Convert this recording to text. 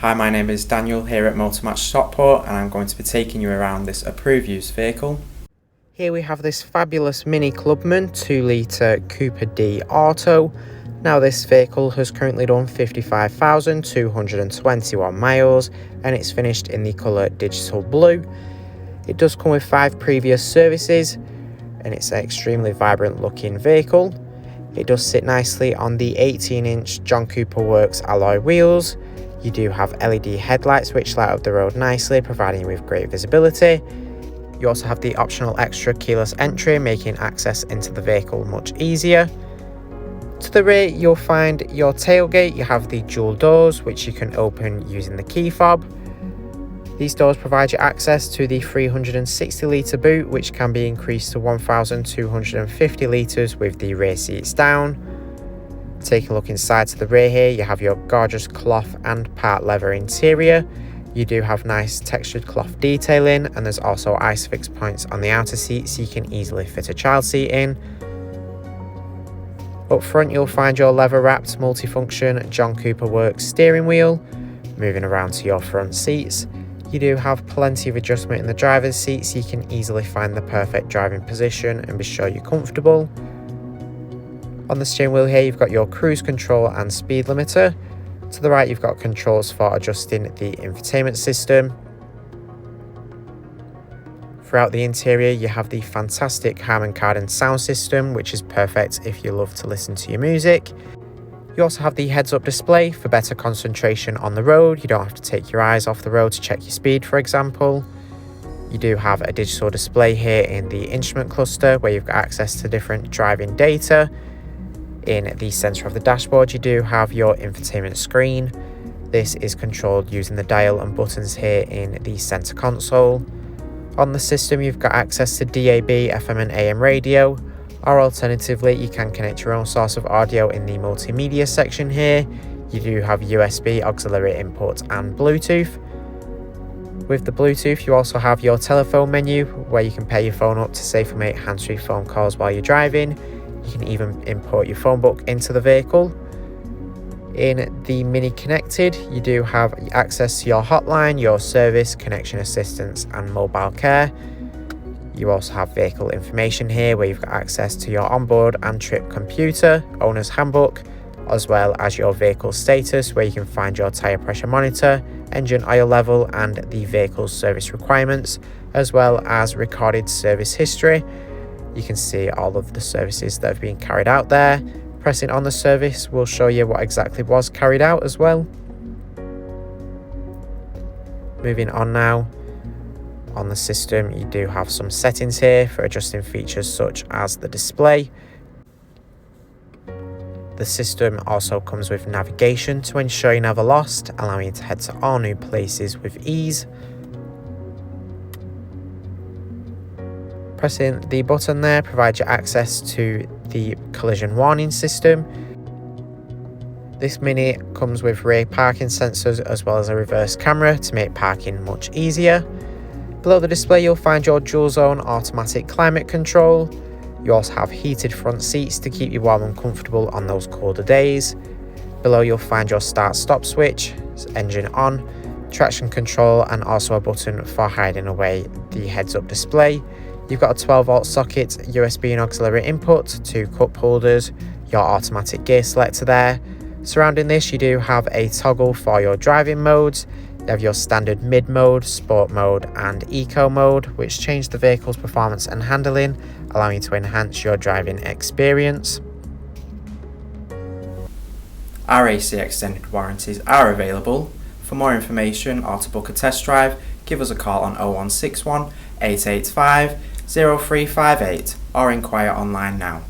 Hi, my name is Daniel here at Motor Match Stockport, and I'm going to be taking you around this approved used vehicle. Here we have this fabulous MINI Clubman 2-litre Cooper D Auto. Now this vehicle has currently done 55,221 miles and it's finished in the colour digital blue. It does come with 5 previous services and it's an extremely vibrant looking vehicle. It does sit nicely on the 18-inch John Cooper Works alloy wheels. You do have LED headlights which light up the road nicely, providing you with great visibility. You also have the optional extra keyless entry, making access into the vehicle much easier. To the rear, you'll find your tailgate. You have the dual doors, which you can open using the key fob. These doors provide you access to the 360 litre boot, which can be increased to 1,250 litres with the rear seats down. Take a look inside to the rear here. You have your gorgeous cloth and part leather interior. You do have nice textured cloth detailing, and there's also ISOFIX points on the outer seat so you can easily fit a child seat in. Up front you'll find your leather wrapped multifunction John Cooper Works steering wheel. Moving around to your front seats, you do have plenty of adjustment in the driver's seat so you can easily find the perfect driving position and be sure you're comfortable. On the steering wheel here you've got your cruise control and speed limiter. To the right you've got controls for adjusting the infotainment system. Throughout the interior you have the fantastic Harman Kardon sound system, which is perfect if you love to listen to your music. You also have the heads-up display for better concentration on the road. You don't have to take your eyes off the road to check your speed, for example. You do have a digital display here in the instrument cluster where you've got access to different driving data. In the centre of the dashboard you do have your infotainment screen. This is controlled using the dial and buttons here in the centre console. On the system you've got access to DAB, FM and AM radio, or alternatively you can connect your own source of audio in the multimedia section here. You do have USB auxiliary input and Bluetooth. With the Bluetooth you also have your telephone menu where you can pair your phone up to safely make hands-free phone calls while you're driving. You can even import your phone book into the vehicle. In the Mini Connected, you do have access to your hotline, your service, connection assistance and mobile care. You also have vehicle information here where you've got access to your onboard and trip computer, owner's handbook, as well as your vehicle status where you can find your tyre pressure monitor, engine oil level and the vehicle's service requirements, as well as recorded service history. You can see all of the services that have been carried out there. Pressing on the service will show you what exactly was carried out as well. Moving on now, on the system you do have some settings here for adjusting features such as the display. The system also comes with navigation to ensure you're never lost, allowing you to head to all new places with ease. Pressing the button there provides you access to the collision warning system. This Mini comes with rear parking sensors as well as a reverse camera to make parking much easier. Below the display you'll find your dual zone automatic climate control. You also have heated front seats to keep you warm and comfortable on those colder days. Below you'll find your start stop switch, engine on, traction control and also a button for hiding away the heads up display. You've got a 12-volt socket, USB and auxiliary input, 2 cup holders, your automatic gear selector there. Surrounding this you do have a toggle for your driving modes. You have your standard mid mode, sport mode and eco mode, which change the vehicle's performance and handling, allowing you to enhance your driving experience. Our AC extended warranties are available. For more information or to book a test drive, give us a call on 0161 885 0358 or inquire online now.